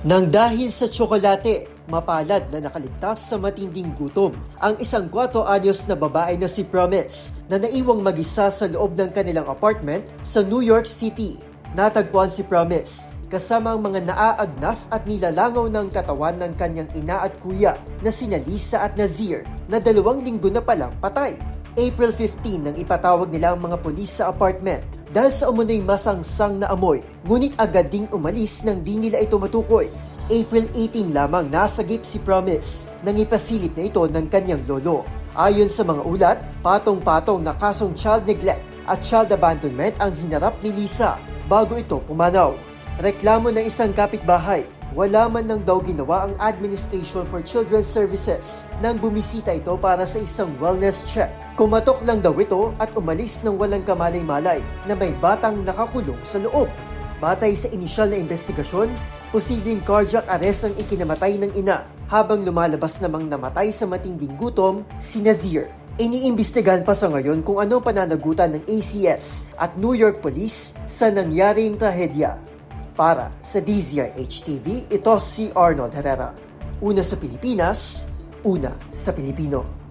Nang dahil sa tsokolate, mapalad na nakaligtas sa matinding gutom ang isang 4 anyos na babae na si Promise na naiwang mag-isa sa loob ng kanilang apartment sa New York City. Natagpuan si Promise kasama ang mga naaagnas at nilalangaw ng katawan ng kanyang ina at kuya na sina Lisa at Nazir na 2 linggo na palang patay. April 15 nang ipatawag nila ang mga pulis sa apartment dahil sa umunoy masangsang na amoy, ngunit agad ding umalis nang di nila ito matukoy. April 18 lamang nasagip si Promise nang ipasilip na ito ng kanyang lolo. Ayon sa mga ulat, patong-patong na kasong child neglect at child abandonment ang hinarap ni Lisa bago ito pumanaw. Reklamo ng isang kapitbahay, wala man lang daw ginawa ang Administration for Children's Services nang bumisita ito para sa isang wellness check. Kumatok lang daw ito at umalis ng walang kamalay-malay na may batang nakakulong sa loob. Batay sa inisyal na investigasyon, posibleng cardiac arrest ang ikinamatay ng ina habang lumalabas namang namatay sa matinding gutom si Nazir. Iniimbestigahan pa sa ngayon kung ano pananagutan ng ACS at New York Police sa nangyaring trahedya. Para sa DZRH TV, ito si Arnold Herrera. Una sa Pilipinas, una sa Pilipino.